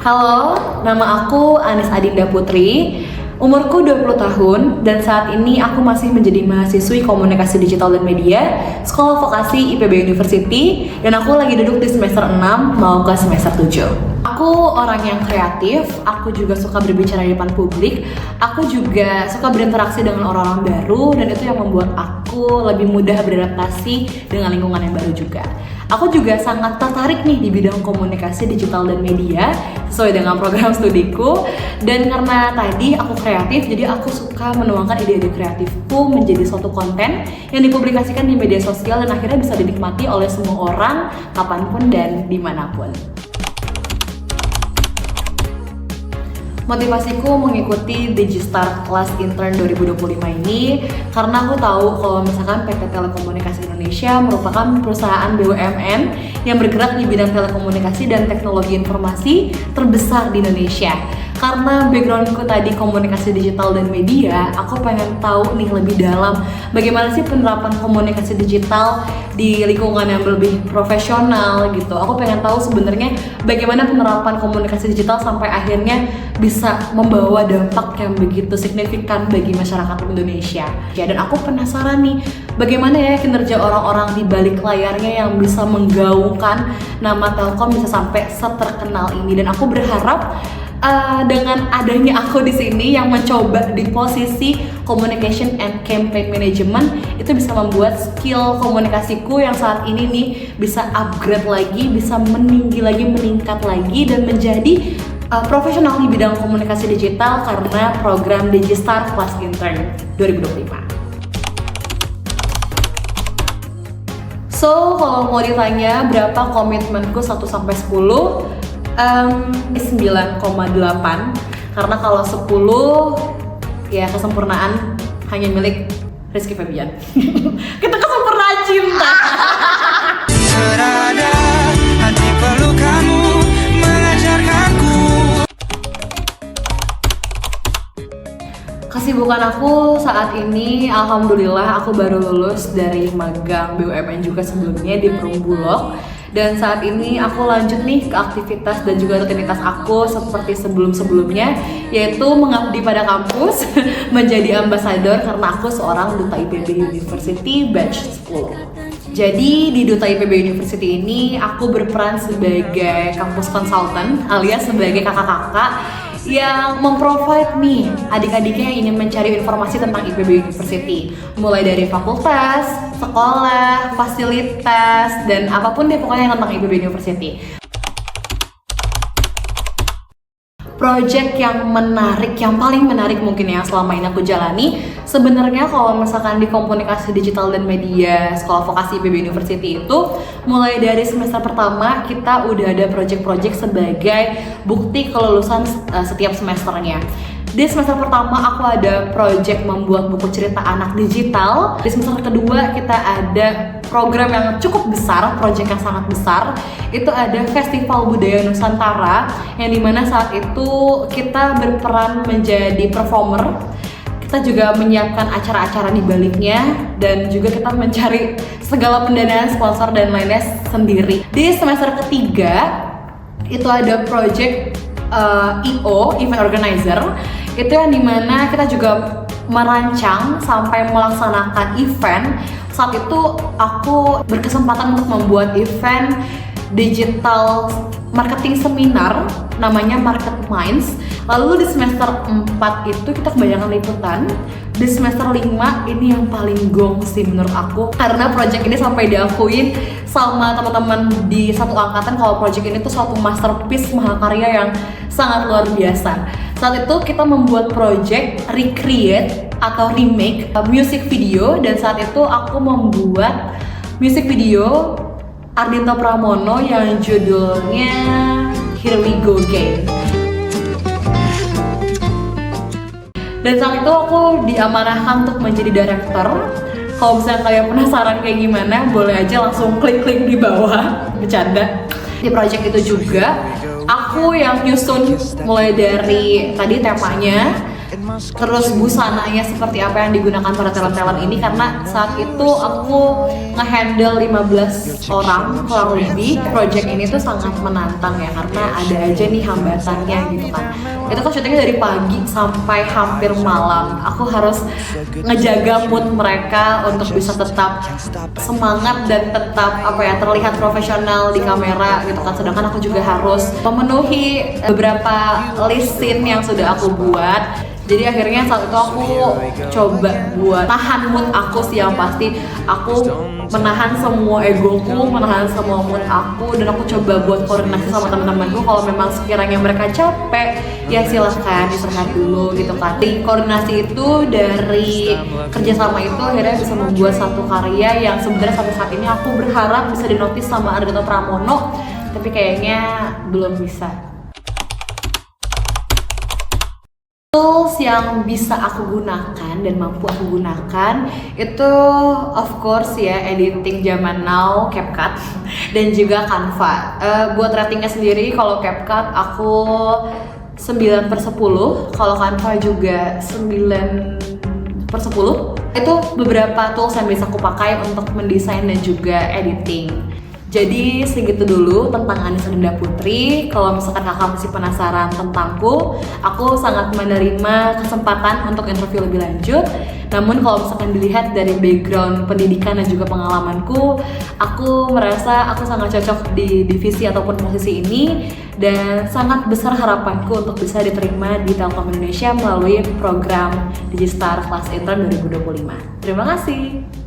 Halo, nama aku Anis Adinda Putri. Umurku 20 tahun dan saat ini aku masih menjadi mahasiswi komunikasi digital dan media Sekolah Vokasi IPB University dan aku lagi duduk di semester 6 mau ke semester 7. Aku orang yang kreatif, aku juga suka berbicara di depan publik, aku juga suka berinteraksi dengan orang-orang baru dan itu yang membuat aku lebih mudah beradaptasi dengan lingkungan yang baru juga. Aku juga sangat tertarik nih di bidang komunikasi digital dan media sesuai dengan program studiku, dan karena tadi aku kreatif jadi aku suka menuangkan ide-ide kreatifku menjadi suatu konten yang dipublikasikan di media sosial dan akhirnya bisa dinikmati oleh semua orang kapanpun dan dimanapun. Motivasiku mengikuti Digistar Kelas Intern 2025 ini karena aku tahu kalau misalkan PT Telekomunikasi Indonesia merupakan perusahaan BUMN yang bergerak di bidang telekomunikasi dan teknologi informasi terbesar di Indonesia. Karena backgroundku tadi komunikasi digital dan media, aku pengen tahu nih lebih dalam bagaimana sih penerapan komunikasi digital di lingkungan yang lebih profesional gitu. Aku pengen tahu sebenarnya bagaimana penerapan komunikasi digital sampai akhirnya bisa membawa dampak yang begitu signifikan bagi masyarakat Indonesia. Ya, dan aku penasaran nih, bagaimana ya kinerja orang-orang di balik layarnya yang bisa menggaungkan nama Telkom bisa sampai seterkenal ini. Dan aku berharap dengan adanya aku di sini yang mencoba di posisi communication and campaign management itu bisa membuat skill komunikasiku yang saat ini nih bisa upgrade lagi, bisa meninggi lagi, meningkat lagi dan menjadi profesional di bidang komunikasi digital karena program Digistar Kelas Intern 2025. So, kalau mau ditanya berapa komitmenku 1 sampai 10, 9,8 karena kalau 10 ya kesempurnaan hanya milik Rizky Febian. Kita kesempurnaan cinta. Berada hati perlu kamu mengajarkanku. Kesibukan aku saat ini, alhamdulillah aku baru lulus dari magang BUMN juga sebelumnya di Perumbulok. Dan saat ini aku lanjut nih ke aktivitas dan juga rutinitas aku seperti sebelum-sebelumnya, yaitu mengabdi pada kampus, menjadi ambasador karena aku seorang duta IPB University batch 10. Jadi di Duta IPB University ini aku berperan sebagai kampus consultant alias sebagai kakak-kakak yang memprovide nih adik-adiknya yang ingin mencari informasi tentang IPB University, mulai dari fakultas, sekolah, fasilitas, dan apapun deh pokoknya tentang IPB University. Project yang menarik, yang paling menarik mungkin yang selama ini aku jalani, sebenarnya kalau misalkan di komunikasi digital dan media Sekolah Vokasi IPB University itu mulai dari semester pertama kita udah ada project-project sebagai bukti kelulusan setiap semesternya. Di semester pertama aku ada project membuat buku cerita anak digital. Di semester kedua kita ada program yang cukup besar, project yang sangat besar. Itu ada Festival Budaya Nusantara yang dimana saat itu kita berperan menjadi performer. Kita juga menyiapkan acara-acara di baliknya dan juga kita mencari segala pendanaan sponsor dan lainnya sendiri. Di semester ketiga itu ada project EO, Event Organizer. Itu yang dimana kita juga merancang sampai melaksanakan event. Saat itu aku berkesempatan untuk membuat event digital marketing seminar namanya Market Minds. Lalu di semester 4 itu kita kebanyakan liputan. Di semester 5 ini yang paling gong sih menurut aku, karena project ini sampai diakuin sama teman-teman di satu angkatan kalau project ini tuh suatu masterpiece mahakarya yang sangat luar biasa. Saat itu kita membuat project recreate atau remake music video, dan saat itu aku membuat music video Ardhito Pramono yang judulnya Here We Go Again. Dan saat itu aku diamanahkan untuk menjadi director. Kalau misalnya kalian penasaran kayak gimana, boleh aja langsung klik link di bawah. Bercanda. Di project itu juga aku yang nyusun mulai dari tadi temanya, terus busananya seperti apa yang digunakan para talent-talent ini, karena saat itu aku nge-handle 15 orang kurang lebih. Project ini tuh sangat menantang ya, karena ada aja nih hambatannya gitu kan. Itu kan syutingnya dari pagi sampai hampir malam. Aku harus ngejaga mood mereka untuk bisa tetap semangat dan tetap terlihat profesional di kamera gitu kan. Sedangkan aku juga harus memenuhi beberapa list scene yang sudah aku buat. Jadi akhirnya saat itu aku coba buat tahan mood aku sih, yang pasti aku menahan semua egoku, menahan semua mood aku, dan aku coba buat koordinasi sama teman-temanku. Kalau memang sekiranya mereka capek, ya silahkan istirahat dulu gitu kan. Di koordinasi itu, dari kerjasama itu akhirnya bisa membuat satu karya yang sebenarnya sampai saat ini aku berharap bisa dinotis sama Ardhito Pramono, tapi kayaknya belum bisa. Tools yang bisa aku gunakan dan mampu aku gunakan itu of course ya editing zaman now, CapCut dan juga Canva. Buat ratingnya sendiri, kalau CapCut aku 9/10, kalau Canva juga 9/10. Itu beberapa tools yang bisa aku pakai untuk mendesain dan juga editing. Jadi segitu dulu tentang Anissa Dinda Putri. Kalau misalkan kakak masih penasaran tentangku, aku sangat menerima kesempatan untuk interview lebih lanjut. Namun kalau misalkan dilihat dari background pendidikan dan juga pengalamanku, aku merasa aku sangat cocok di divisi ataupun posisi ini, dan sangat besar harapanku untuk bisa diterima di Telkom Indonesia melalui program Digistar Class Intern 2025. Terima kasih.